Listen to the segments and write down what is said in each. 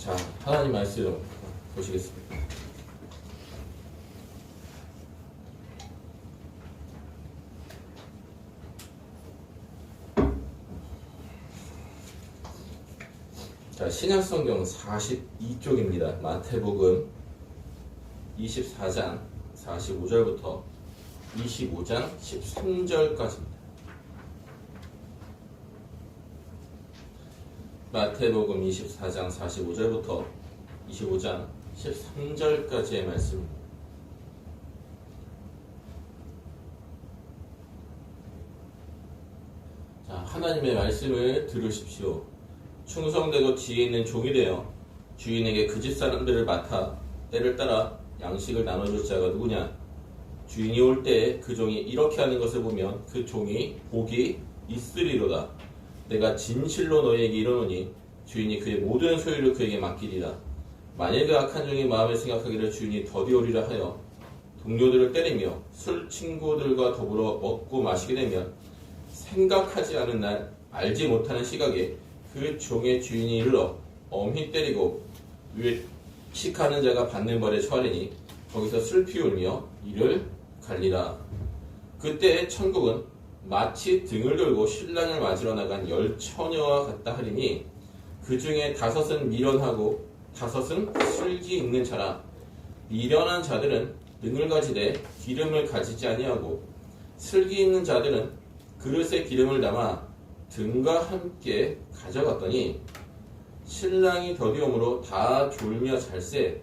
자, 하나님 말씀 보시겠습니다. 자, 신약성경 42쪽입니다. 마태복음 24장 45절부터 25장 13절까지입니다. 마태복음 24장 45절부터 25장 13절까지의 말씀입니다. 자, 하나님의 말씀을 들으십시오. 충성되고 지혜 있는 종이 되어 주인에게 그 집 사람들을 맡아 때를 따라 양식을 나눠줄 자가 누구냐? 주인이 올 때에 그 종이 이렇게 하는 것을 보면 그 종이 복이 있으리로다. 내가 진실로 너희에게 이르노니 주인이 그의 모든 소유를 그에게 맡기리라. 만일 그 악한 종이 마음에 생각하기를 주인이 더디오리라 하여 동료들을 때리며 술 친구들과 더불어 먹고 마시게 되면 생각하지 않은 날 알지 못하는 시각에 그 종의 주인이 이르러 엄히 때리고 외식하는 자가 받는 벌에 처하리니 거기서 슬피 울며 이를 갈리라. 그때 천국은 마치 등을 돌고 신랑을 맞으러 나간 10처녀와 같다 하리니 그 중에 5은 미련하고 5은 슬기 있는 자라. 미련한 자들은 등을 가지되 기름을 가지지 아니하고 슬기 있는 자들은 그릇에 기름을 담아 등과 함께 가져갔더니 신랑이 더디옴으로 다 졸며 잘세.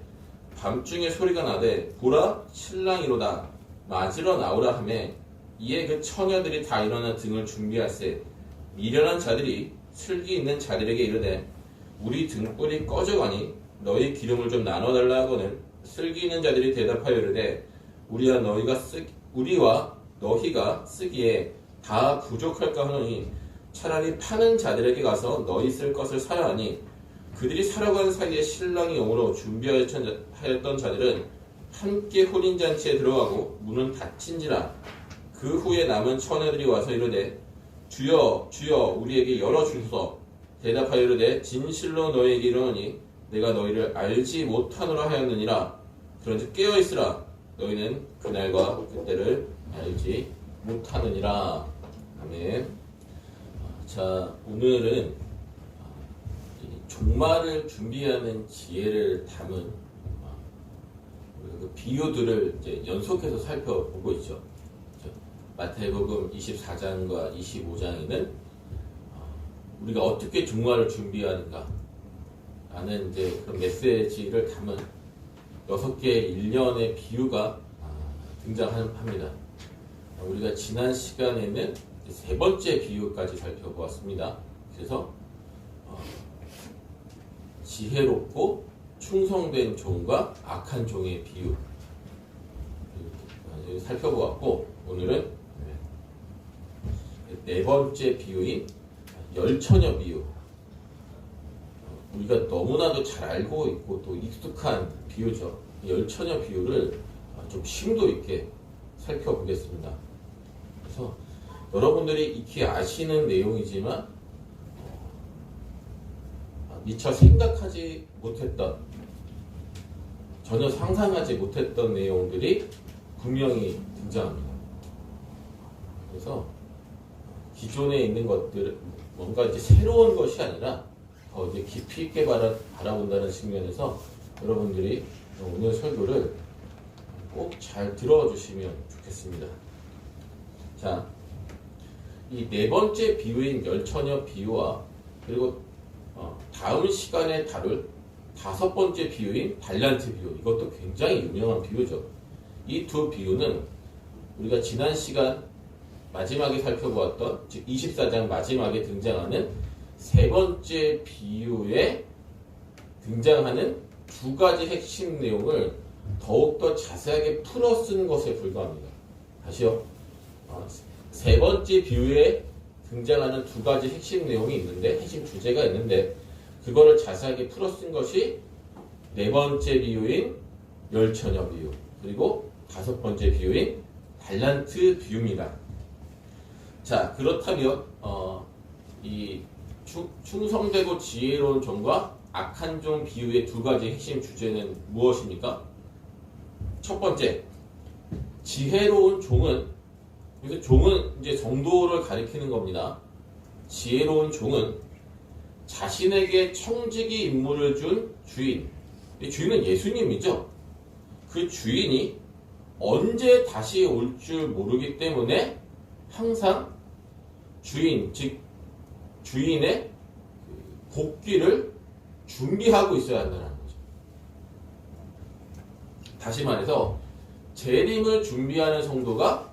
밤중에 소리가 나되 보라 신랑이로다 맞으러 나오라 하매 이에 그 처녀들이 다 일어나 등을 준비할세. 미련한 자들이 슬기 있는 자들에게 이르되 우리 등불이 꺼져가니 너희 기름을 좀 나눠달라 하거늘 슬기 있는 자들이 대답하여 이르되 우리와 너희가 쓰기에 다 부족할까 하노니 차라리 파는 자들에게 가서 너희 쓸 것을 사야 하니 그들이 사러 가는 사이에 신랑이 오므로 준비하였던 자들은 함께 혼인잔치에 들어가고 문은 닫힌지라. 그 후에 남은 처녀들이 와서 이르되 주여 주여 우리에게 열어주소서. 대답하여 이르되 진실로 너희에게 이르노니 내가 너희를 알지 못하노라 하였느니라. 그런즉 깨어있으라. 너희는 그날과 그때를 알지 못하느니라. 아멘. 자, 오늘은 종말을 준비하는 지혜를 담은 우리가 그 비유들을 이제 연속해서 살펴보고 있죠. 마태복음 24장과 25장에는 우리가 어떻게 종말을 준비하는가 라는 이제 그런 메시지를 담은 6개의 일련의 비유가 등장합니다. 우리가 지난 시간에는 3번째 비유까지 살펴보았습니다. 그래서 지혜롭고 충성된 종과 악한 종의 비유 살펴보았고, 오늘은 4번째 비유인 열처녀 비유, 우리가 너무나도 잘 알고 있고 또 익숙한 비유죠. 열처녀 비유를 좀 심도 있게 살펴보겠습니다. 그래서 여러분들이 익히 아시는 내용이지만 미처 생각하지 못했던, 전혀 상상하지 못했던 내용들이 분명히 등장합니다. 그래서 기존에 있는 것들, 뭔가 이제 새로운 것이 아니라 더 이제 깊이 있게 바라본다는 측면에서 여러분들이 오늘 설교를 꼭 잘 들어주시면 좋겠습니다. 자, 이 4번째 비유인 열처녀 비유와 그리고 다음 시간에 다룰 5번째 비유인 달란트 비유, 이것도 굉장히 유명한 비유죠. 이 두 비유는 우리가 지난 시간 마지막에 살펴보았던, 즉 24장 마지막에 등장하는 3번째 비유에 등장하는 2가지 핵심 내용을 더욱더 자세하게 풀어 쓴 것에 불과합니다. 다시요. 3번째 비유에 등장하는 2가지 핵심 내용이 있는데, 핵심 주제가 있는데, 그거를 자세하게 풀어 쓴 것이 4번째 비유인 열처녀 비유, 그리고 5번째 비유인 달란트 비유입니다. 자, 그렇다면 이 충성되고 지혜로운 종과 악한 종 비유의 두 가지 핵심 주제는 무엇입니까? 첫 번째, 지혜로운 종은, 그래서 종은 이제 정도를 가리키는 겁니다. 지혜로운 종은 자신에게 청지기 임무를 준 주인, 이 주인은 예수님이죠. 그 주인이 언제 다시 올 줄 모르기 때문에 항상 주인, 즉 주인의 복귀를 준비하고 있어야 한다는 거죠. 다시 말해서 재림을 준비하는 성도가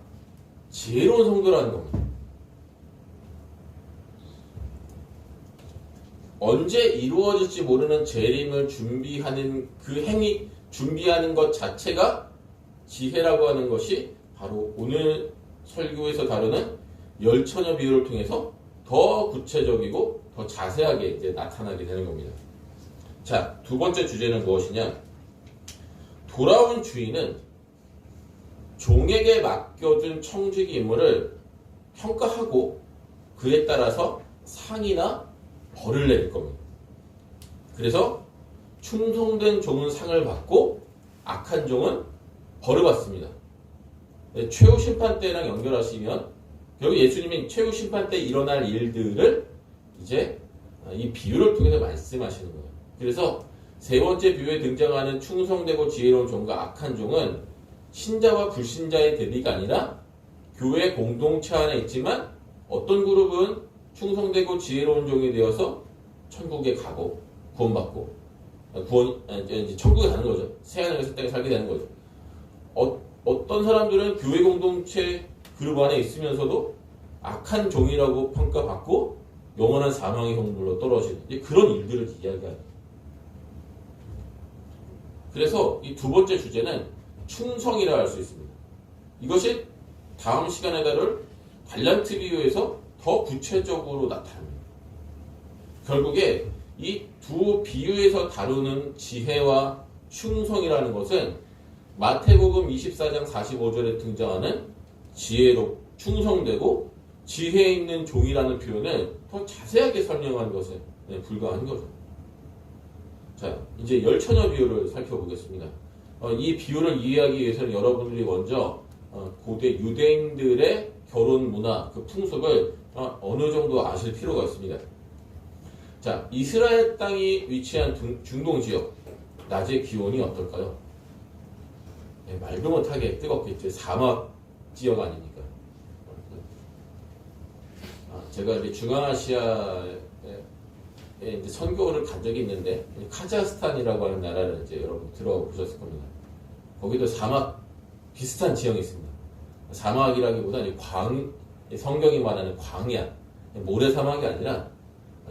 지혜로운 성도라는 겁니다. 언제 이루어질지 모르는 재림을 준비하는 그 행위, 준비하는 것 자체가 지혜라고 하는 것이 바로 오늘 설교에서 다루는 열처녀 비유를 통해서 더 구체적이고 더 자세하게 이제 나타나게 되는 겁니다. 자, 두 번째 주제는 무엇이냐? 돌아온 주인은 종에게 맡겨준 청지기 임무를 평가하고 그에 따라서 상이나 벌을 내릴 겁니다. 그래서 충성된 종은 상을 받고 악한 종은 벌을 받습니다. 네, 최후 심판 때랑 연결하시면 결국 예수님이 최후 심판 때 일어날 일들을 이제 이 비유를 통해서 말씀하시는 거예요. 그래서 세 번째 비유에 등장하는 충성되고 지혜로운 종과 악한 종은 신자와 불신자의 대비가 아니라 교회 공동체 안에 있지만 어떤 그룹은 충성되고 지혜로운 종이 되어서 천국에 가고 구원받고 이제 천국에 가는 거죠. 새하늘에서 땅에 살게 되는 거죠. 어떤 사람들은 교회 공동체 그룹 안에 있으면서도 악한 종이라고 평가받고 영원한 사망의 형벌로 떨어지는 그런 일들을 이야기하는. 그래서 이 두 번째 주제는 충성이라 할 수 있습니다. 이것이 다음 시간에 다룰 달란트 비유에서 더 구체적으로 나타납니다. 결국에 이 두 비유에서 다루는 지혜와 충성이라는 것은 마태복음 24장 45절에 등장하는 지혜로 충성되고 지혜 있는 종이라는 표현을 더 자세하게 설명한 것에 불과한 거죠. 자, 이제 열처녀 비유를 살펴보겠습니다. 이 비유를 이해하기 위해서는 여러분들이 먼저 고대 유대인들의 결혼 문화, 그 풍습을 어느 정도 아실 필요가 있습니다. 자, 이스라엘 땅이 위치한 중동 지역, 낮의 기온이 어떨까요? 네, 말도 못하게 뜨겁겠죠. 사막 지역 아닙니까? 제가 이제 중앙아시아에 이제 선교를 간 적이 있는데, 카자흐스탄이라고 하는 나라를 이제 여러분 들어보셨을 겁니다. 거기도 사막 비슷한 지형이 있습니다. 사막이라기보다는 성경이 말하는 광야, 모래사막이 아니라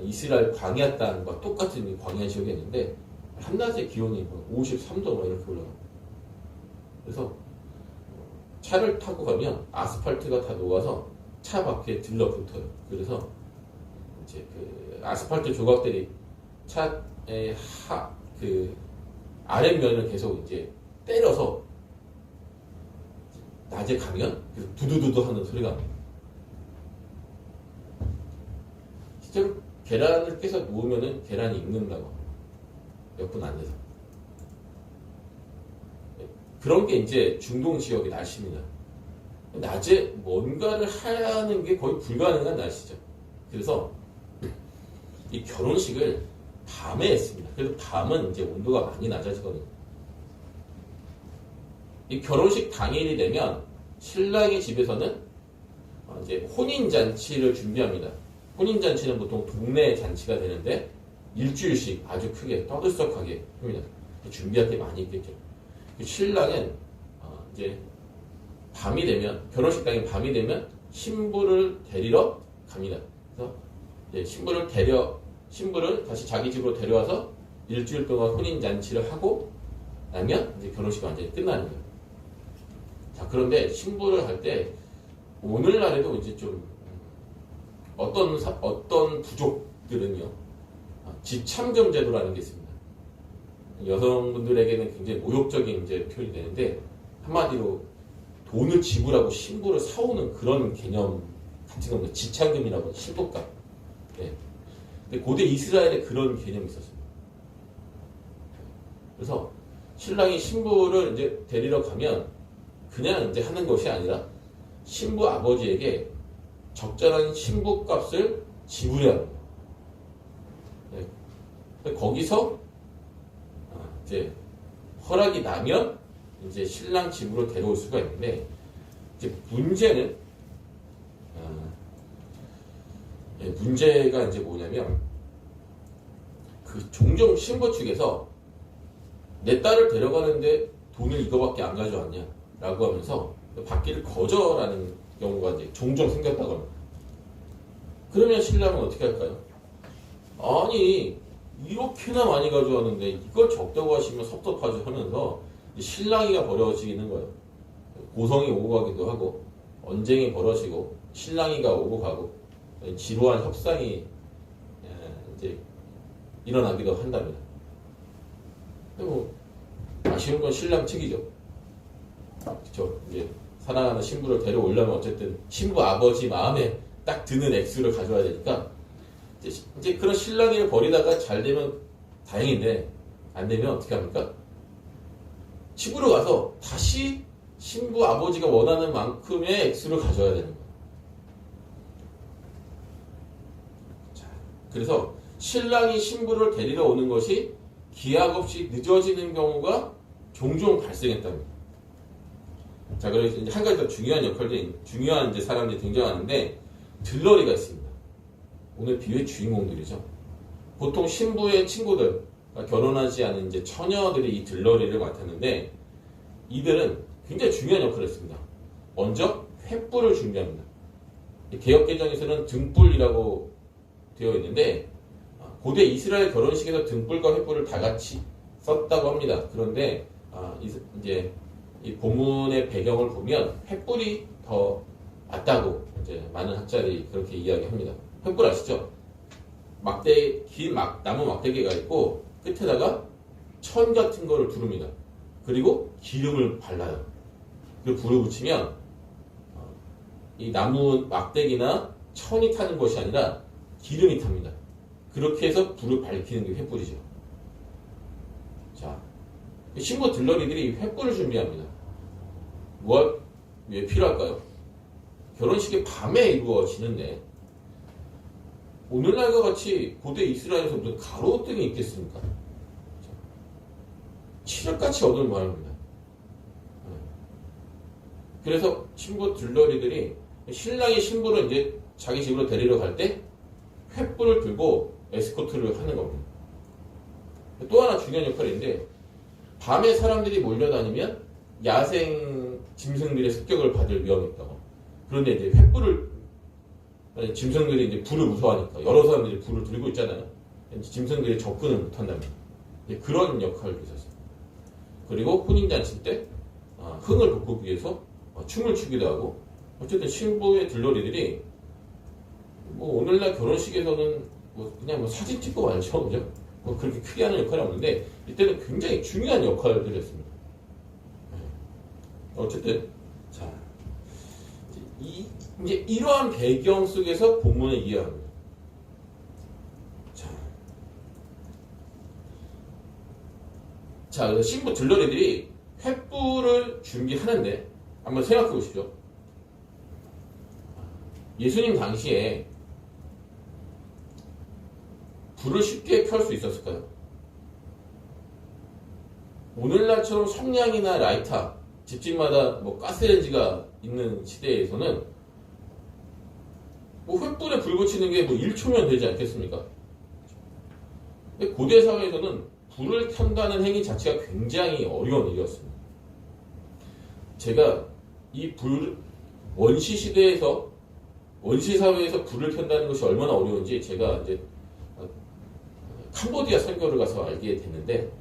이스라엘 광야 땅과 똑같은 광야 지역이 있는데, 한낮의 기온이 53도 이렇게 올라갑니다. 그래서 차를 타고 가면 아스팔트가 다 녹아서 차 밖에 들러붙어요. 그래서 이제 그 아스팔트 조각들이 차의 아랫면을 계속 이제 때려서 낮에 가면 두두두두 하는 소리가 납니다. 실제로 계란을 깨서 놓으면은 계란이 익는다고 합니다. 몇 분 안 돼서. 그런 게 이제 중동 지역의 날씨입니다. 낮에 뭔가를 하는 게 거의 불가능한 날씨죠. 그래서 이 결혼식을 밤에 했습니다. 그래서 밤은 이제 온도가 많이 낮아지거든요. 이 결혼식 당일이 되면 신랑의 집에서는 이제 혼인잔치를 준비합니다. 혼인잔치는 보통 동네 잔치가 되는데 일주일씩 아주 크게 떠들썩하게 합니다. 준비할 게 많이 있겠죠. 신랑은 이제 밤이 되면, 결혼식 당일 밤이 되면 신부를 데리러 갑니다. 그래서 이제 신부를 다시 자기 집으로 데려와서 일주일 동안 혼인잔치를 하고 나면 이제 결혼식이 완전히 끝나는 거예요. 자, 그런데 신부를 할 때 오늘날에도 이제 좀 어떤 부족들은요, 집참금 제도라는 게 있습니다. 여성분들에게는 굉장히 모욕적인 이제 표현이 되는데, 한마디로 돈을 지불하고 신부를 사오는 그런 개념 같은 겁니다. 집참금이라고 신부값. 네. 근데 고대 이스라엘에 그런 개념이 있었습니다. 그래서 신랑이 신부를 이제 데리러 가면 그냥 이제 하는 것이 아니라 신부 아버지에게 적절한 신부 값을 지불해야 합니다. 네. 거기서 이제 허락이 나면 이제 신랑 집으로 데려올 수가 있는데, 이제 문제가 이제 뭐냐면, 그 종종 신부 측에서 내 딸을 데려가는데 돈을 이거밖에 안 가져왔냐 라고 하면서 받기를 거절하는 경우가 이제 종종 생겼다고 합니다. 그러면 신랑은 어떻게 할까요? 아니, 이렇게나 많이 가져왔는데 이걸 적다고 하시면 섭섭하지 하면서 신랑이가 벌어지는 거예요. 고성이 오고 가기도 하고, 언쟁이 벌어지고, 신랑이가 오고 가고, 지루한 협상이 이제 일어나기도 한답니다. 뭐 아쉬운 건 신랑 측이죠. 그렇죠. 이제 사랑하는 신부를 데려오려면 어쨌든 신부 아버지 마음에 딱 드는 액수를 가져야 되니까, 이제 그런 신랑이를 버리다가 잘 되면 다행인데 안 되면 어떻게 합니까? 집으로 가서 다시 신부 아버지가 원하는 만큼의 액수를 가져야 되는 거예요. 자, 그래서 신랑이 신부를 데리러 오는 것이 기약 없이 늦어지는 경우가 종종 발생했답니다. 자, 그래서 이제 한 가지 더 중요한 이제 사람들이 등장하는데, 들러리가 있습니다. 오늘 비유의 주인공들이죠. 보통 신부의 친구들, 결혼하지 않은 이제 처녀들이 이 들러리를 맡았는데, 이들은 굉장히 중요한 역할을 했습니다. 먼저 횃불을 준비합니다. 개역개정에서는 등불이라고 되어 있는데, 고대 이스라엘 결혼식에서 등불과 횃불을 다 같이 썼다고 합니다. 그런데 이제 이 본문의 배경을 보면 횃불이 더 맞다고 이제 많은 학자들이 그렇게 이야기합니다. 횃불 아시죠? 긴 나무 막대기가 있고 끝에다가 천 같은 거를 두릅니다. 그리고 기름을 발라요. 그리고 불을 붙이면 이 나무 막대기나 천이 타는 것이 아니라 기름이 탑니다. 그렇게 해서 불을 밝히는 게 횃불이죠. 자, 신부 들러리들이 횃불을 준비합니다. 왜 필요할까요? 결혼식이 밤에 이루어지는데, 오늘날과 같이 고대 이스라엘에서 무슨 가로등이 있겠습니까? 칠흑같이 어두운 모양입니다. 그래서 신부 들러리들이 신랑이 신부를 이제 자기 집으로 데리러 갈 때 횃불을 들고 에스코트를 하는 겁니다. 또 하나 중요한 역할인데, 밤에 사람들이 몰려다니면 야생 짐승들의 습격을 받을 위험이 있다고. 그런데 이제 짐승들이 이제 불을 무서워하니까 여러 사람들이 불을 들고 있잖아요. 짐승들이 접근을 못한다면 그런 역할을 있었어요. 그리고 혼인잔치 때 흥을 돋구기 위해서 춤을 추기도 하고, 어쨌든 신부의 들러리들이 뭐 오늘날 결혼식에서는 그냥 사진 찍고 말죠, 그죠? 그렇게 크게 하는 역할이 없는데, 이때는 굉장히 중요한 역할들을 했습니다. 어쨌든, 자, 이제 이러한 배경 속에서 본문을 이해합니다. 자, 그래서 신부 들러리들이 횃불을 준비하는데, 한번 생각해 보시죠. 예수님 당시에 불을 쉽게 켤 수 있었을까요? 오늘날처럼 성냥이나 라이터, 집집마다 뭐 가스레인지가 있는 시대에서는 뭐 횃불에 불 붙이는 게 뭐 1초면 되지 않겠습니까? 근데 고대 사회에서는 불을 켠다는 행위 자체가 굉장히 어려운 일이었습니다. 제가 이 원시 시대에서, 원시 사회에서 불을 켠다는 것이 얼마나 어려운지 제가 이제 캄보디아 선교를 가서 알게 됐는데,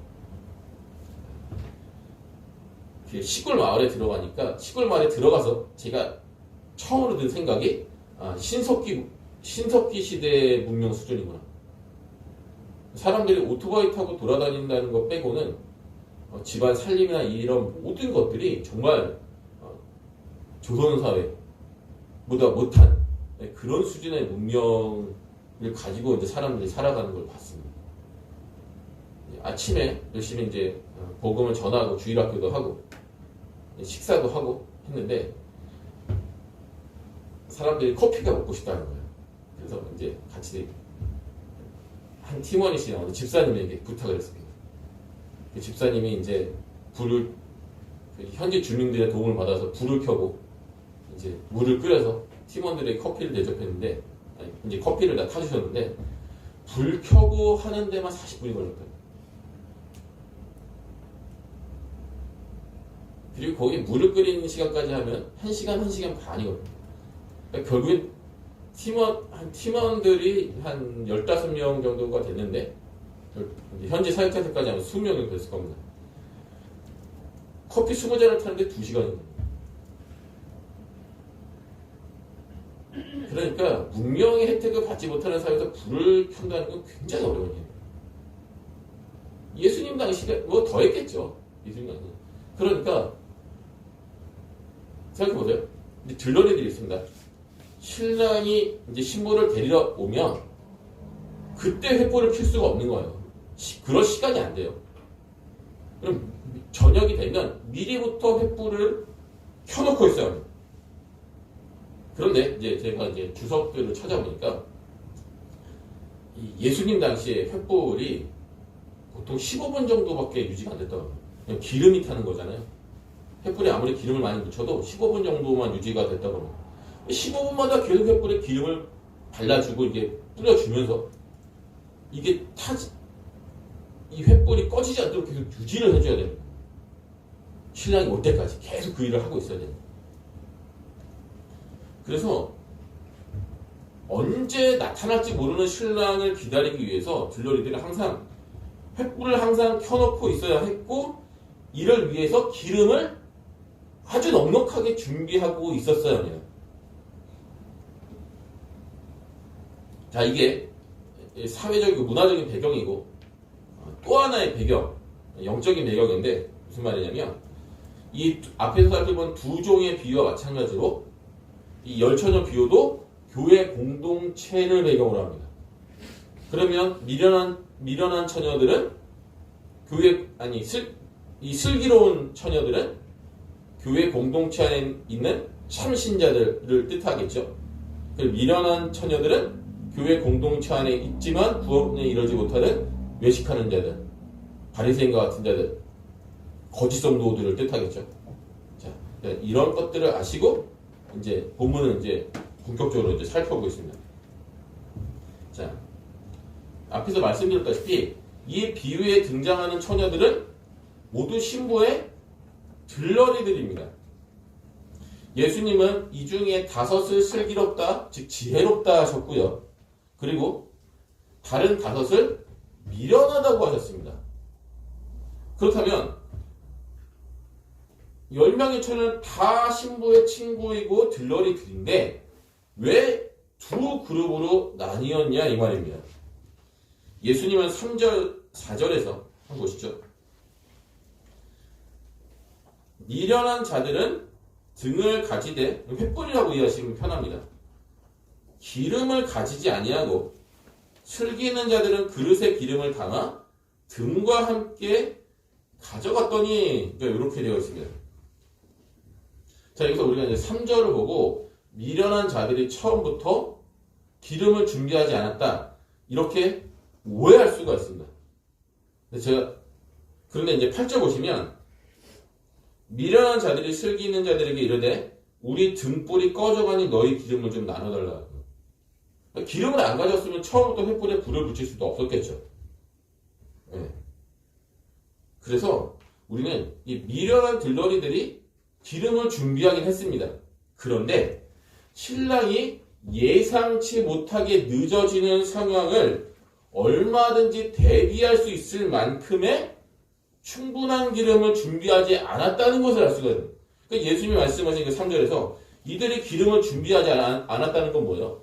시골 마을에 들어가니까, 시골 마을에 들어가서 제가 처음으로 든 생각이 신석기 시대의 문명 수준이구나. 사람들이 오토바이 타고 돌아다닌다는 것 빼고는 집안 살림이나 이런 모든 것들이 정말 조선사회보다 못한 그런 수준의 문명을 가지고 이제 사람들이 살아가는 걸 봤습니다. 아침에 열심히 이제 복음을 전하고 주일학교도 하고 식사도 하고 했는데 사람들이 커피가 먹고 싶다는 거예요. 그래서 이제 같이 한 팀원이신 집사님에게 부탁을 했습니다. 그 집사님이 이제 불을 현지 주민들의 도움을 받아서 불을 켜고 이제 물을 끓여서 팀원들에게 커피를 대접했는데 이제 커피를 다 타주셨는데 불 켜고 하는 데만 40분이 걸렸거든요. 그리고 거기 물을 끓이는 시간까지 하면 1시간, 1시간 반이거든요. 그러니까 결국엔 팀원들이 한 15명 정도가 됐는데 현지 사역자들까지 하면 20명이 됐을 겁니다. 커피 20잔을 타는데 2시간입니다. 그러니까 문명의 혜택을 받지 못하는 사회에서 불을 켠다는 건 굉장히 어려운 일이에요. 예수님 당시에 뭐 더 했겠죠. 예수님 당시. 그러니까 생각해보세요. 이제 들러리들이 있습니다. 신랑이 이제 신부를 데리러 오면 그때 횃불을 켤 수가 없는 거예요. 그럴 시간이 안 돼요. 그럼 저녁이 되면 미리부터 횃불을 켜놓고 있어야 해요. 그런데 이제 제가 이제 주석들을 찾아보니까 예수님 당시에 횃불이 보통 15분 정도밖에 유지가 안 됐다고. 그냥 기름이 타는 거잖아요. 횃불에 아무리 기름을 많이 묻혀도 15분 정도만 유지가 됐다고 합니다. 15분마다 계속 횃불에 기름을 발라주고 이게 뿌려주면서 이게 이 횃불이 꺼지지 않도록 계속 유지를 해줘야 됩니다. 신랑이 올 때까지 계속 그 일을 하고 있어야 됩니다. 그래서 언제 나타날지 모르는 신랑을 기다리기 위해서 들러리들이 항상 횃불을 항상 켜놓고 있어야 했고 이를 위해서 기름을 아주 넉넉하게 준비하고 있었어야 해요. 자, 이게 사회적이고 문화적인 배경이고 또 하나의 배경, 영적인 배경인데 무슨 말이냐면 이 앞에서 살펴본 두 종의 비유와 마찬가지로 이 열처녀 비유도 교회 공동체를 배경으로 합니다. 그러면 미련한 처녀들은 이 슬기로운 처녀들은 교회 공동체 안에 있는 참신자들을 뜻하겠죠. 그리고 미련한 처녀들은 교회 공동체 안에 있지만 구원에 이르지 못하는 외식하는 자들, 바리새인과 같은 자들, 거짓 성도들을 뜻하겠죠. 자, 이런 것들을 아시고 이제 본문을 이제 본격적으로 이제 살펴보고 있습니다. 자, 앞에서 말씀드렸다시피 이 비유에 등장하는 처녀들은 모두 신부의 들러리들입니다. 예수님은 이 중에 5을 슬기롭다, 즉 지혜롭다 하셨고요. 그리고 다른 5을 미련하다고 하셨습니다. 그렇다면 10명의 처녀는 다 신부의 친구이고 들러리들인데 왜 두 그룹으로 나뉘었냐 이 말입니다. 예수님은 3절, 4절에서 한번 보시죠. 미련한 자들은 등을 가지되 횃불이라고 이해하시면 편합니다. 기름을 가지지 아니하고 슬기는 자들은 그릇에 기름을 담아 등과 함께 가져갔더니 이렇게 되어 있습니다. 자, 여기서 우리가 이제 3절을 보고 미련한 자들이 처음부터 기름을 준비하지 않았다 이렇게 오해할 수가 있습니다. 그런데 이제 8절 보시면 미련한 자들이 슬기 있는 자들에게 이르되 우리 등불이 꺼져가니 너희 기름을 좀 나눠달라. 기름을 안 가졌으면 처음부터 횃불에 불을 붙일 수도 없었겠죠. 네. 그래서 우리는 이 미련한 들러리들이 기름을 준비하긴 했습니다. 그런데 신랑이 예상치 못하게 늦어지는 상황을 얼마든지 대비할 수 있을 만큼의 충분한 기름을 준비하지 않았다는 것을 알 수가 있어요. 그러니까 예수님이 말씀하신 그 3절에서 이들이 기름을 준비하지 않았다는 건 뭐예요?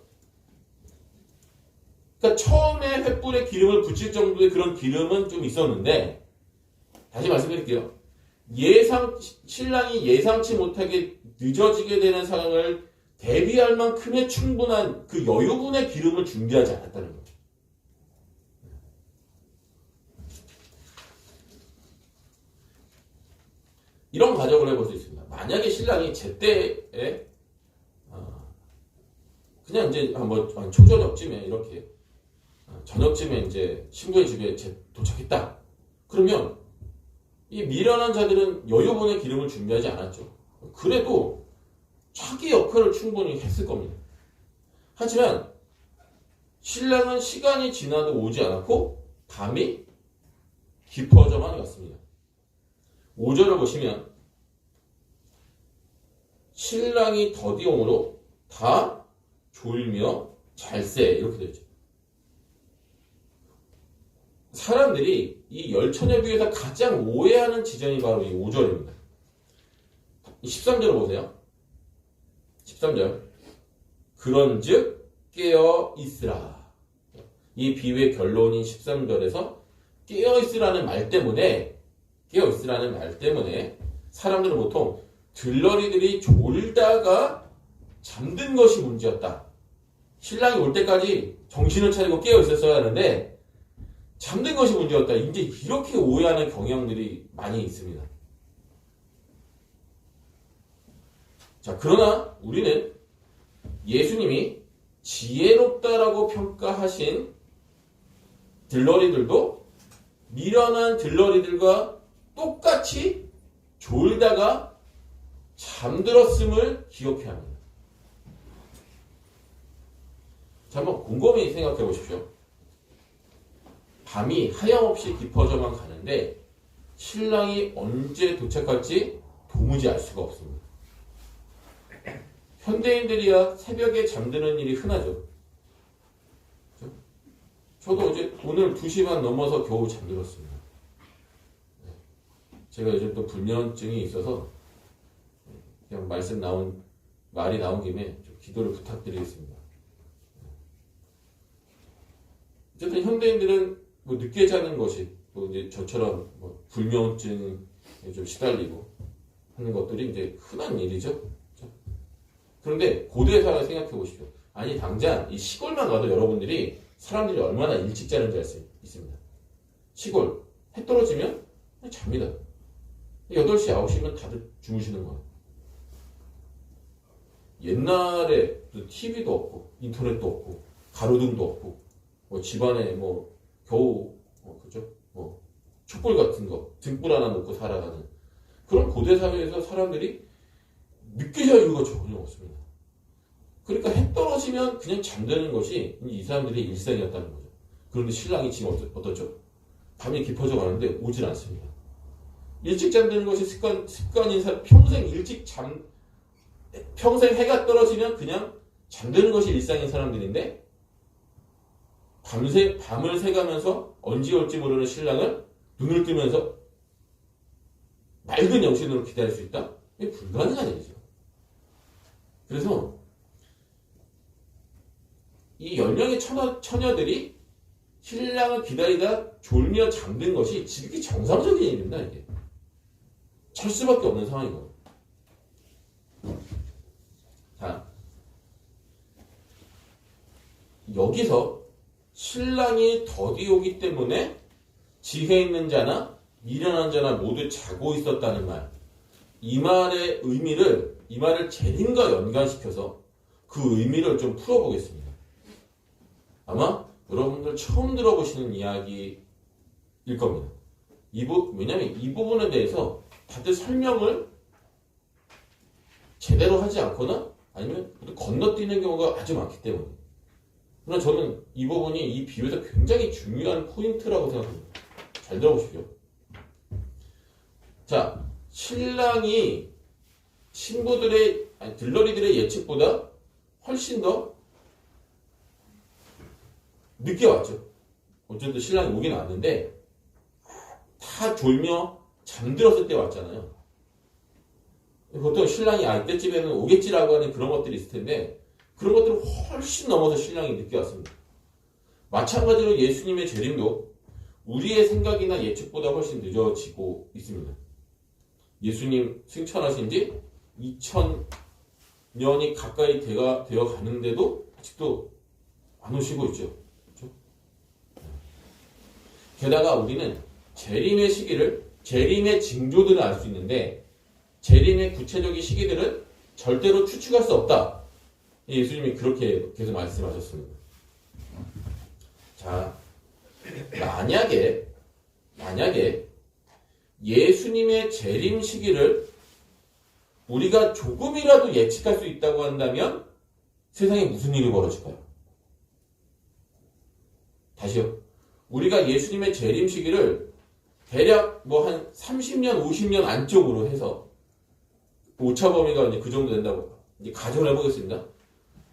그러니까 처음에 횃불에 기름을 붙일 정도의 그런 기름은 좀 있었는데 다시 말씀드릴게요. 신랑이 예상치 못하게 늦어지게 되는 상황을 대비할 만큼의 충분한 그 여유분의 기름을 준비하지 않았다는 거죠. 이런 가정을 해볼 수 있습니다. 만약에 신랑이 제때에 그냥 이제 한 초저녁쯤에 이렇게 저녁쯤에 이제 신부의 집에 도착했다. 그러면 이 미련한 자들은 여유분의 기름을 준비하지 않았죠. 그래도 자기 역할을 충분히 했을 겁니다. 하지만 신랑은 시간이 지나도 오지 않았고 밤이 깊어져만 갔습니다. 5절을 보시면 신랑이 더디옴으로 다 졸며 잘세 이렇게 되어 있죠. 사람들이 이 열처녀 비유에서 가장 오해하는 지점이 바로 이 5절입니다. 13절 보세요. 13절 그런즉 깨어 있으라. 이 비유의 결론인 13절에서 깨어 있으라는 말 때문에 사람들은 보통 들러리들이 졸다가 잠든 것이 문제였다. 신랑이 올 때까지 정신을 차리고 깨어 있었어야 하는데 잠든 것이 문제였다. 이제 이렇게 오해하는 경향들이 많이 있습니다. 자, 그러나 우리는 예수님이 지혜롭다라고 평가하신 들러리들도 미련한 들러리들과 똑같이 졸다가 잠들었음을 기억해야 합니다. 자, 한번 곰곰이 생각해 보십시오. 밤이 하염없이 깊어져만 가는데 신랑이 언제 도착할지 도무지 알 수가 없습니다. 현대인들이야 새벽에 잠드는 일이 흔하죠. 저도 어제 오늘 2시 반 넘어서 겨우 잠들었습니다. 제가 요즘 또 불면증이 있어서 그냥 말이 나온 김에 좀 기도를 부탁드리겠습니다. 어쨌든 현대인들은 뭐 늦게 자는 것이 또 이제 저처럼 뭐 불면증에 좀 시달리고 하는 것들이 이제 흔한 일이죠. 그런데 고대 사회 생각해 보십시오. 아니 당장 이 시골만 가도 여러분들이 사람들이 얼마나 일찍 자는지 알 수 있습니다. 시골 해 떨어지면 그냥 잡니다. 8시, 9시면 다들 주무시는 거예요. 옛날에 TV도 없고 인터넷도 없고 가로등도 없고 뭐 집안에 뭐 겨우 그죠? 뭐 촛불 같은 거 등불 하나 놓고 살아가는 그런 고대 사회에서 사람들이 늦게 잘 이유가 전혀 없습니다. 그러니까 해 떨어지면 그냥 잠드는 것이 이 사람들의 일상이었다는 거죠. 그런데 신랑이 지금 어떻죠? 밤이 깊어져 가는데 오질 않습니다. 일찍 잠드는 것이 습관인 사람, 평생 해가 떨어지면 그냥 잠드는 것이 일상인 사람들인데 밤을 새가면서 언제 올지 모르는 신랑을 눈을 뜨면서 맑은 영신으로 기다릴 수 있다? 이게 불가능한 일이죠. 그래서 이 연령의 처녀들이 신랑을 기다리다 졸며 잠든 것이 지극히 정상적인 일입니다. 이게 잘 수밖에 없는 상황이거든요. 자, 여기서 신랑이 더디 오기 때문에 지혜 있는 자나 미련한 자나 모두 자고 있었다는 말, 이 말의 의미를, 이 말을 재림과 연관시켜서 그 의미를 좀 풀어보겠습니다. 아마 여러분들 처음 들어보시는 이야기일 겁니다. 왜냐하면 이 부분에 대해서 다들 설명을 제대로 하지 않거나 아니면 건너뛰는 경우가 아주 많기 때문에. 그러나 저는 이 부분이 이 비유에서 굉장히 중요한 포인트라고 생각합니다. 잘 들어보십시오. 자, 신랑이 들러리들의 예측보다 훨씬 더 늦게 왔죠. 어쨌든 신랑이 오긴 왔는데 다 졸며 잠들었을 때 왔잖아요. 보통 신랑이 이때쯤에는 오겠지라고 하는 그런 것들이 있을 텐데 그런 것들을 훨씬 넘어서 신랑이 늦게 왔습니다. 마찬가지로 예수님의 재림도 우리의 생각이나 예측보다 훨씬 늦어지고 있습니다. 예수님 승천하신 지 2000년이 가까이 되어 가는데도 아직도 안 오시고 있죠. 그렇죠? 게다가 우리는 재림의 시기를, 재림의 징조들을 알 수 있는데 재림의 구체적인 시기들은 절대로 추측할 수 없다. 예수님이 그렇게 계속 말씀하셨습니다. 자, 만약에 예수님의 재림 시기를 우리가 조금이라도 예측할 수 있다고 한다면 세상에 무슨 일이 벌어질까요? 다시요. 우리가 예수님의 재림 시기를 대략 뭐 한 30년, 50년 안쪽으로 해서 오차 범위가 이제 그 정도 된다고 이제 가정을 해보겠습니다.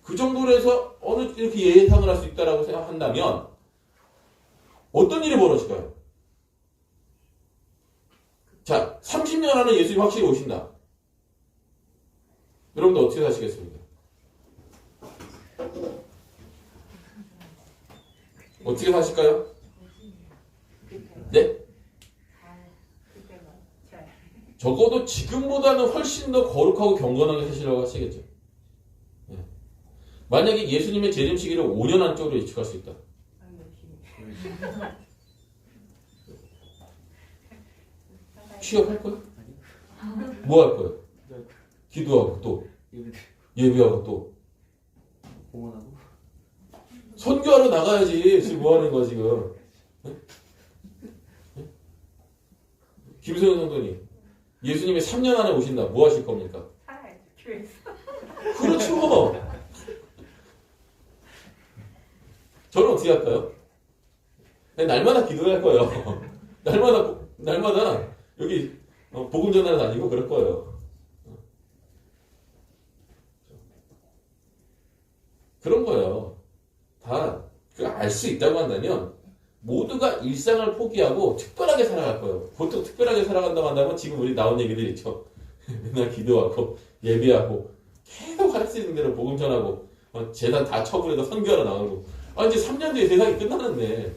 그 정도로 해서 어느 이렇게 예상을 할 수 있다라고 생각한다면 어떤 일이 벌어질까요? 자, 30년 안에 예수님 확실히 오신다. 여러분들 어떻게 사시겠습니까? 어떻게 사실까요? 네? 적어도 지금보다는 훨씬 더 거룩하고 경건하게 사시려고 하시겠죠. 네. 만약에 예수님의 재림 시기를 5년 안쪽으로 예측할 수 있다. 취업할 거예요? 뭐 할 거예요? 기도하고 또 예배하고 또 공헌하고 선교하러 나가야지. 지금 뭐 하는 거야 지금? 네? 네? 김소연 성도님, 예수님이 3년 안에 오신다. 뭐 하실 겁니까? 살아야죠, 교회에서. 그렇죠. 저는 어떻게 할까요? 날마다 기도할 거예요. 날마다 여기 복음 전하러 다니고 그럴 거예요. 그런 거예요. 다 알 수 있다고 한다면 모두가 일상을 포기하고 특별하게 살아갈 거예요. 보통 특별하게 살아간다고 한다면 지금 우리 나온 얘기들 있죠. 맨날 기도하고 예배하고 계속 할 수 있는 대로 복음 전하고 재단 다 처분해서 선교하러 나가고 이제 3년 뒤에 세상이 끝나는데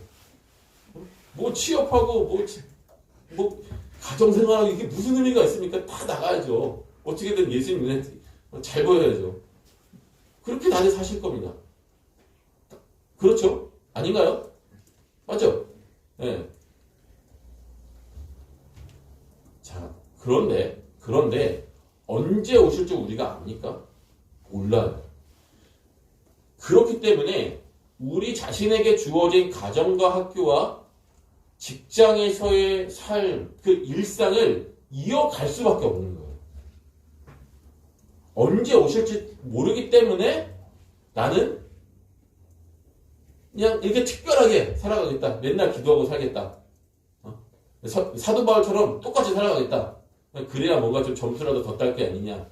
뭐 취업하고 뭐 가정생활하고 이게 무슨 의미가 있습니까? 다 나가야죠. 어떻게든 예수님 눈에 잘 보여야죠. 그렇게 다들 사실 겁니다. 그렇죠? 아닌가요? 맞죠? 네. 자, 그런데 언제 오실 줄 우리가 압니까? 몰라요. 그렇기 때문에 우리 자신에게 주어진 가정과 학교와 직장에서의 삶, 그 일상을 이어갈 수밖에 없는 거예요. 언제 오실지 모르기 때문에 나는 그냥 이렇게 특별하게 살아가겠다. 맨날 기도하고 살겠다. 사도 바울처럼 똑같이 살아가겠다. 그래야 뭔가 좀 점수라도 더 딸 게 아니냐.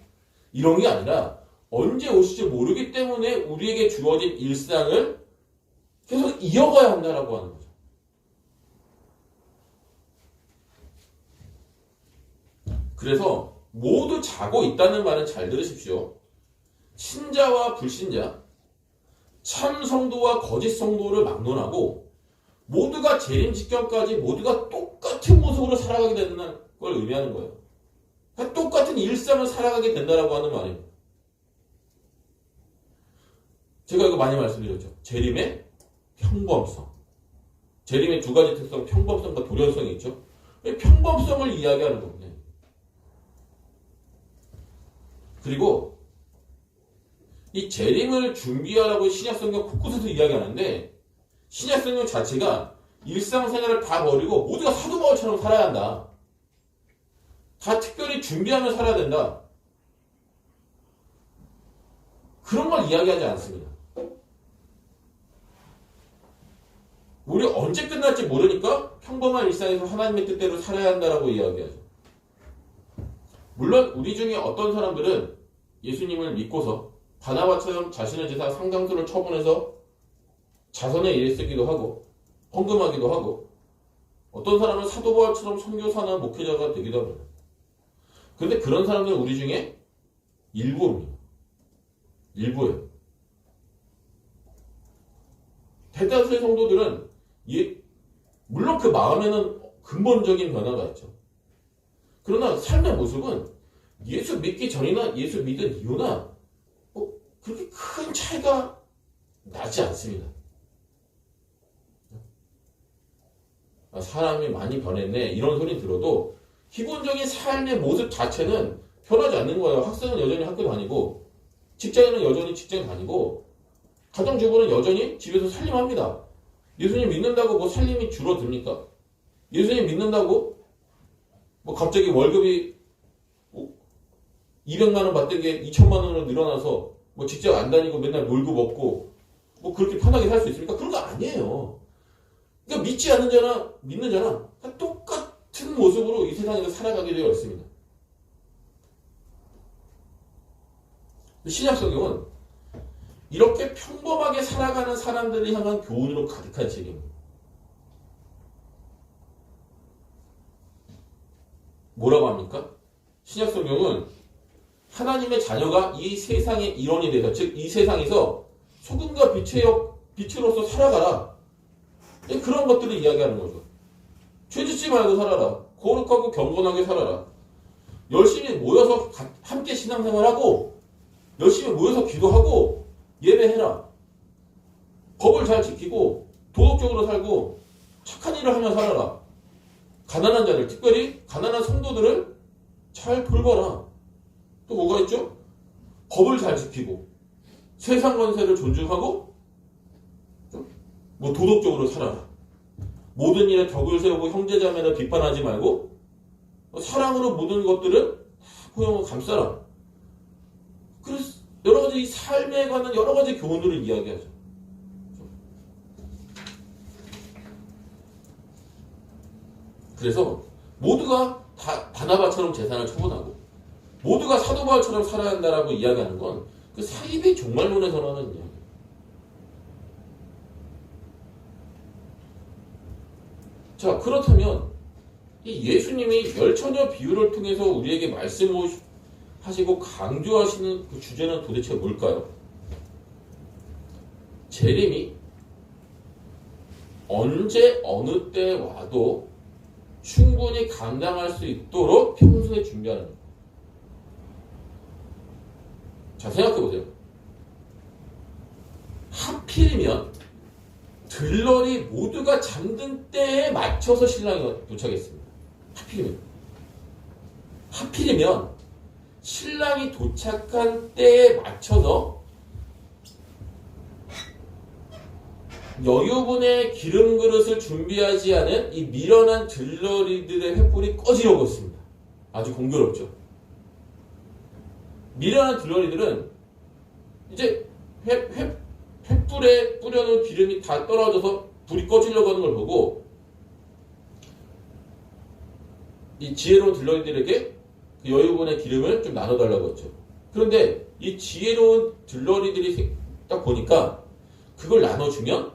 이런 게 아니라 언제 오실지 모르기 때문에 우리에게 주어진 일상을 계속 이어가야 한다라고 하는 거죠. 그래서 모두 자고 있다는 말은 잘 들으십시오. 신자와 불신자, 참 성도와 거짓 성도를 막론하고 모두가 재림 직전까지 모두가 똑같은 모습으로 살아가게 된다는 걸 의미하는 거예요. 그러니까 똑같은 일상을 살아가게 된다라고 하는 말이에요. 제가 이거 많이 말씀드렸죠. 재림의 평범성. 재림의 두 가지 특성, 평범성과 돌연성이 있죠. 평범성을 이야기하는 겁니다. 그리고 이 재림을 준비하라고 신약성경 곳곳에서 이야기하는데 신약성경 자체가 일상생활을 다 버리고 모두가 사도 바울처럼 살아야 한다. 다 특별히 준비하며 살아야 된다. 그런 걸 이야기하지 않습니다. 우리 언제 끝날지 모르니까 평범한 일상에서 하나님의 뜻대로 살아야 한다라고 이야기하죠. 물론 우리 중에 어떤 사람들은 예수님을 믿고서 바나바처럼 자신의 재산 상당수를 처분해서 자선에 일에 쓰기도 하고 헌금하기도 하고 어떤 사람은 사도 바울처럼 선교사나 목회자가 되기도 합니다. 그런데 그런 사람들은 우리 중에 일부입니다. 일부예요. 대다수의 성도들은 물론 그 마음에는 근본적인 변화가 있죠. 그러나 삶의 모습은 예수 믿기 전이나 예수 믿은 이후나 그렇게 큰 차이가 나지 않습니다. 사람이 많이 변했네 이런 소리 들어도 기본적인 삶의 모습 자체는 변하지 않는 거예요. 학생은 여전히 학교 다니고, 직장인은 여전히 직장 다니고, 가정주부는 여전히 집에서 살림합니다. 예수님 믿는다고 뭐 살림이 줄어듭니까? 예수님 믿는다고 뭐 갑자기 월급이 200만 원 받던 게 2천만 원으로 늘어나서 뭐 직장 안 다니고 맨날 놀고 먹고 뭐 그렇게 편하게 살 수 있습니까? 그런 거 아니에요. 그러니까 믿지 않는 자나 믿는 자나 다 똑같은 모습으로 이 세상에서 살아가게 되어 있습니다. 신약 성경은 이렇게 평범하게 살아가는 사람들을 향한 교훈으로 가득한 책입니다. 뭐라고 합니까? 신약 성경은 하나님의 자녀가 이 세상의 일원이 돼서, 즉 이 세상에서 소금과 빛으로서 살아가라. 그런 것들을 이야기하는 거죠. 죄짓지 말고 살아라. 거룩하고 경건하게 살아라. 열심히 모여서 함께 신앙생활하고 열심히 모여서 기도하고 예배해라. 법을 잘 지키고 도덕적으로 살고 착한 일을 하며 살아라. 가난한 자들, 특별히 가난한 성도들을 잘 돌봐라. 또 뭐가 있죠? 법을 잘 지키고 세상 권세를 존중하고 뭐 도덕적으로 살아라. 모든 일에 덕을 세우고 형제자매를 비판하지 말고 사랑으로 모든 것들을 포용하고 감싸라. 그래서 여러 가지 이 삶에 관한 여러 가지 교훈들을 이야기하죠. 그래서 모두가 다 바나바처럼 재산을 처분하고 모두가 사도 바울처럼 살아야 한다라고 이야기하는 건 그 사이비 종말론에서 하는 이야기. 자, 그렇다면 이 예수님이 열처녀 비유를 통해서 우리에게 말씀하시고 강조하시는 그 주제는 도대체 뭘까요? 재림이 언제 어느 때 와도 충분히 감당할 수 있도록 평소에 준비하는 거예요. 자, 생각해보세요. 하필이면 들러리 모두가 잠든 때에 맞춰서 신랑이 도착했습니다. 하필이면 신랑이 도착한 때에 맞춰서 여유분의 기름 그릇을 준비하지 않은 이 미련한 들러리들의 횃불이 꺼지려고 했습니다. 아주 공교롭죠. 미련한 들러리들은 이제 횃불에 뿌려놓은 기름이 다 떨어져서 불이 꺼지려고 하는 걸 보고 이 지혜로운 들러리들에게 그 여유분의 기름을 좀 나눠달라고 했죠. 그런데 이 지혜로운 들러리들이 딱 보니까 그걸 나눠주면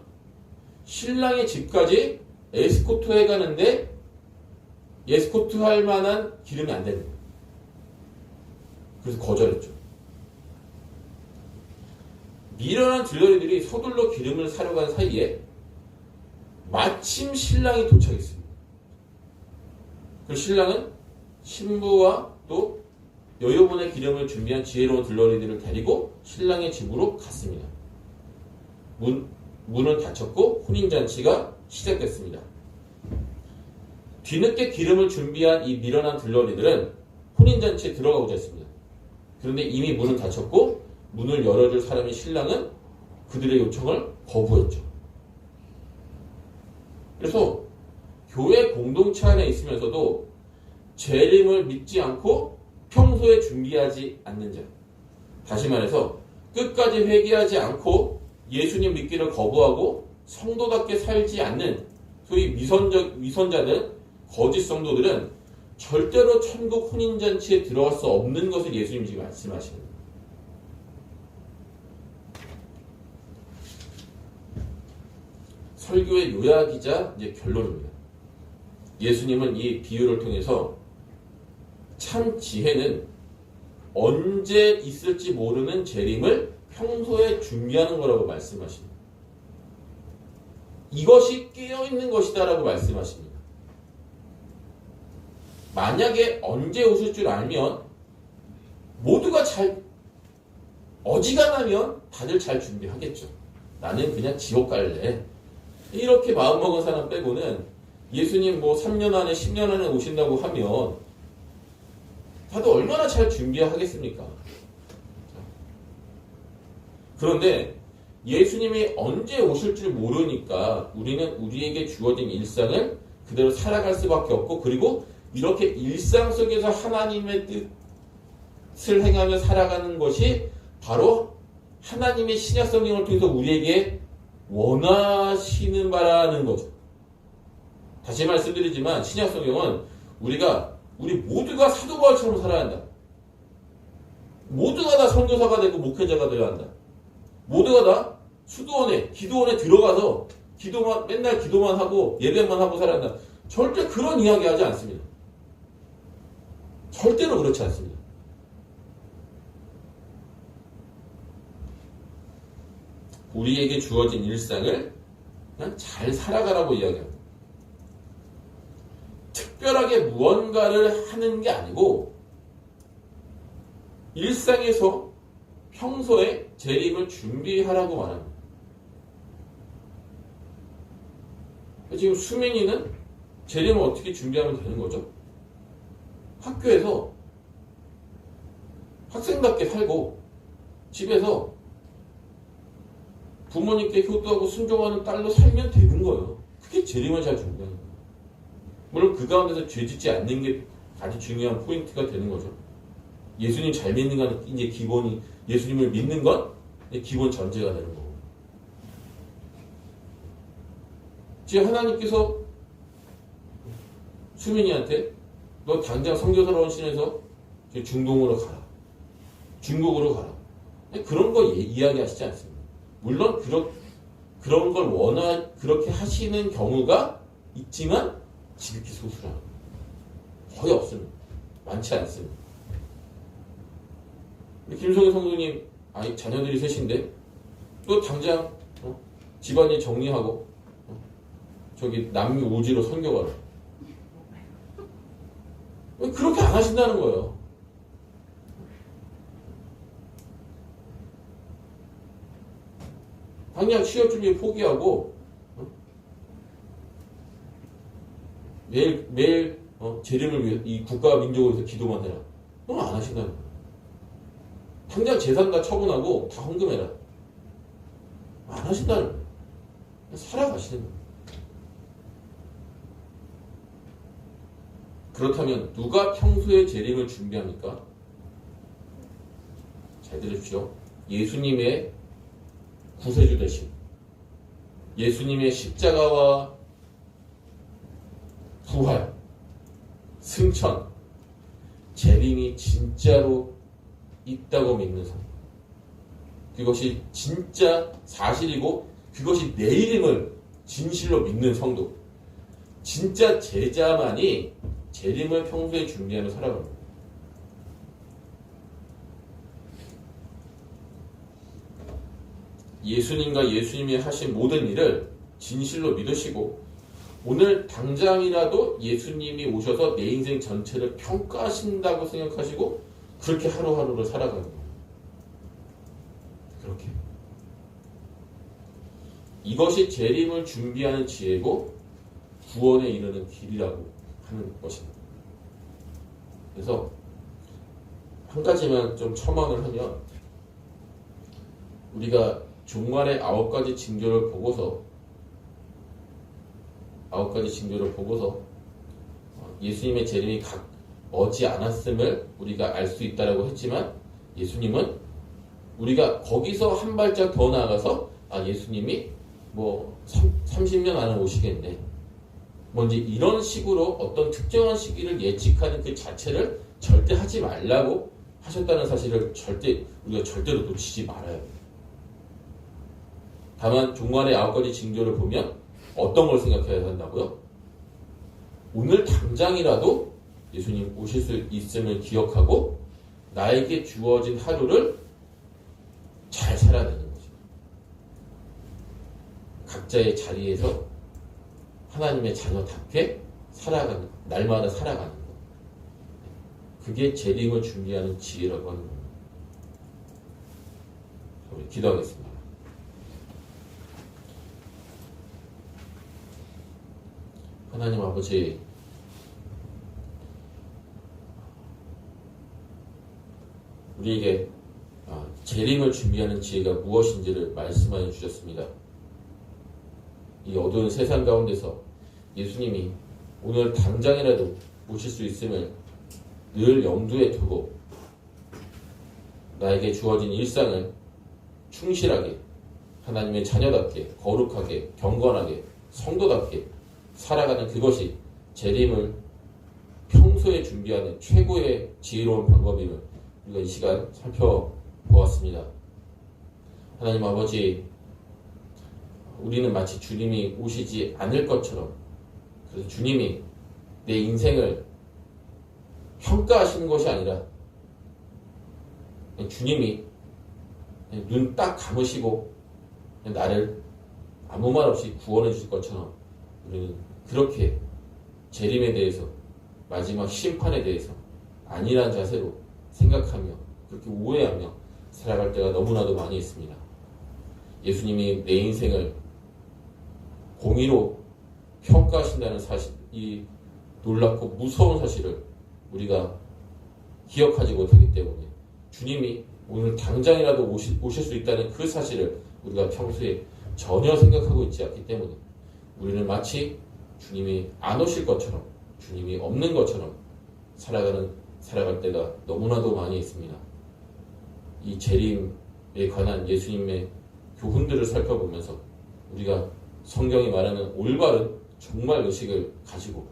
신랑의 집까지 에스코트 해가는데 에스코트 할 만한 기름이 안 됩니다. 그래서 거절했죠. 미련한 들러리들이 서둘러 기름을 사러 간 사이에 마침 신랑이 도착했습니다. 그 신랑은 신부와 또 여유분의 기름을 준비한 지혜로운 들러리들을 데리고 신랑의 집으로 갔습니다. 문은 닫혔고 혼인잔치가 시작됐습니다. 뒤늦게 기름을 준비한 이 미련한 들러리들은 혼인잔치에 들어가고자 했습니다. 그런데 이미 문은 닫혔고 문을 열어줄 사람인 신랑은 그들의 요청을 거부했죠. 그래서 교회 공동체 안에 있으면서도 재림을 믿지 않고 평소에 준비하지 않는 자, 다시 말해서 끝까지 회개하지 않고 예수님 믿기를 거부하고 성도답게 살지 않는 소위 위선자들, 거짓 성도들은 절대로 천국 혼인잔치에 들어갈 수 없는 것을 예수님이 지금 말씀하시는 거예요. 설교의 요약이자 이제 결론입니다. 예수님은 이 비유를 통해서 참 지혜는 언제 있을지 모르는 재림을 평소에 준비하는 거라고 말씀하십니다. 이것이 깨어있는 것이다라고 말씀하십니다. 만약에 언제 오실 줄 알면 모두가 어지간하면 다들 잘 준비하겠죠. 나는 그냥 지옥 갈래. 이렇게 마음먹은 사람 빼고는 예수님 뭐 3년 안에 10년 안에 오신다고 하면 다들 얼마나 잘 준비하겠습니까? 그런데 예수님이 언제 오실 줄 모르니까 우리는 우리에게 주어진 일상을 그대로 살아갈 수밖에 없고, 그리고 이렇게 일상 속에서 하나님의 뜻을 행하며 살아가는 것이 바로 하나님의 신약 성경을 통해서 우리에게 원하시는 바라는 거죠. 다시 말씀드리지만 신약 성경은 우리 모두가 사도 바울처럼 살아야 한다. 모두가 다 선교사가 되고 목회자가 되어야 한다. 모두가 다 수도원에, 기도원에 들어가서 맨날 기도만 하고 예배만 하고 살아야 한다. 절대 그런 이야기 하지 않습니다. 절대로 그렇지 않습니다. 우리에게 주어진 일상을 그냥 잘 살아가라고 이야기합니다. 특별하게 무언가를 하는 게 아니고 일상에서 평소에 재림을 준비하라고 말합니다. 지금 수민이는 재림을 어떻게 준비하면 되는 거죠? 학교에서 학생답게 살고 집에서 부모님께 효도하고 순종하는 딸로 살면 되는 거예요. 그게 재림을 잘 준비하는 거예요. 물론 그 가운데서 죄 짓지 않는 게 아주 중요한 포인트가 되는 거죠. 예수님 잘 믿는 건 이제 기본이, 예수님을 믿는 건 기본 전제가 되는 거고. 지금 하나님께서 수민이한테 너 당장 선교사로 헌신해서 중동으로 가라. 중국으로 가라. 그런 거 이야기하시지 않습니다. 물론 그런 걸 그렇게 하시는 경우가 있지만 지극히 소수라. 거의 없습니다. 많지 않습니다. 김성희 성도님 자녀들이 셋인데 또 당장 집안일 정리하고 저기 남미 오지로 선교 가라. 왜 그렇게 안 하신다는 거예요? 당장 취업 준비 포기하고 매일 재림을 위해 이 국가와 민족을 위해서 기도만 해라. 그건 안 하신다는 거예요. 당장 재산 다 처분하고 다 헌금해라. 안 하신다는 거예요. 살아가시는 거예요. 그렇다면 누가 평소에 재림을 준비합니까? 잘 들으십시오. 예수님의 구세주 되심, 예수님의 십자가와 부활, 승천, 재림이 진짜로 있다고 믿는 성도. 그것이 진짜 사실이고 그것이 내일임을 진실로 믿는 성도. 진짜 제자만이 재림을 평소에 준비하며 살아갑니다. 예수님과 예수님이 하신 모든 일을 진실로 믿으시고 오늘 당장이라도 예수님이 오셔서 내 인생 전체를 평가하신다고 생각하시고 그렇게 하루하루를 살아가는 거예요. 그렇게. 이것이 재림을 준비하는 지혜고 구원에 이르는 길이라고 하는 것입니다. 그래서 한 가지만 좀 첨언을 하면 우리가 종말의 9가지 징조를 보고서 예수님의 재림이 머지 않았음을 우리가 알 수 있다라고 했지만 예수님은 우리가 거기서 한 발짝 더 나아가서 예수님이 30년 안에 오시겠네. 뭔지 이런 식으로 어떤 특정한 시기를 예측하는 그 자체를 절대 하지 말라고 하셨다는 사실을 우리가 절대로 놓치지 말아야 돼요. 다만 종말의 9가지 징조를 보면 어떤 걸 생각해야 한다고요? 오늘 당장이라도 예수님 오실 수 있음을 기억하고 나에게 주어진 하루를 잘 살아야 되는 거죠. 각자의 자리에서 하나님의 자녀답게 날마다 살아가는 것. 그게 재림을 준비하는 지혜라고 하는 겁니다. 우리 기도하겠습니다. 하나님 아버지, 우리에게 재림을 준비하는 지혜가 무엇인지를 말씀하여 주셨습니다. 이 어두운 세상 가운데서 예수님이 오늘 당장이라도 오실 수 있음을 늘 염두에 두고 나에게 주어진 일상을 충실하게 하나님의 자녀답게 거룩하게 경건하게 성도답게 살아가는 그것이 재림을 평소에 준비하는 최고의 지혜로운 방법임을 우리가 이 시간 살펴보았습니다. 하나님 아버지, 우리는 마치 주님이 오시지 않을 것처럼, 그래서 주님이 내 인생을 평가하시는 것이 아니라 주님이 눈 딱 감으시고 나를 아무 말 없이 구원해 주실 것처럼 우리는 그렇게 재림에 대해서, 마지막 심판에 대해서 아니란 자세로 생각하며 그렇게 오해하며 살아갈 때가 너무나도 많이 있습니다. 예수님이 내 인생을 공의로 평가하신다는 사실, 이 놀랍고 무서운 사실을 우리가 기억하지 못하기 때문에 주님이 오늘 당장이라도 오실 수 있다는 그 사실을 우리가 평소에 전혀 생각하고 있지 않기 때문에 우리는 마치 주님이 안 오실 것처럼, 주님이 없는 것처럼 살아갈 때가 너무나도 많이 있습니다. 이 재림에 관한 예수님의 교훈들을 살펴보면서 우리가 성경이 말하는 올바른 정말 의식을 가지고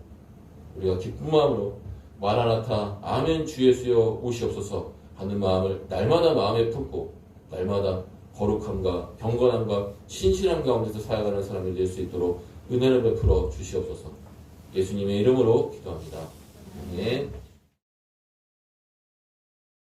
우리가 기쁜 마음으로 마라나타 아멘 주 예수여 오시옵소서 하는 마음을 날마다 마음에 품고 날마다 거룩함과 경건함과 신실함 가운데서 살아가는 사람이 될 수 있도록 은혜를 베풀어 주시옵소서. 예수님의 이름으로 기도합니다. 아멘.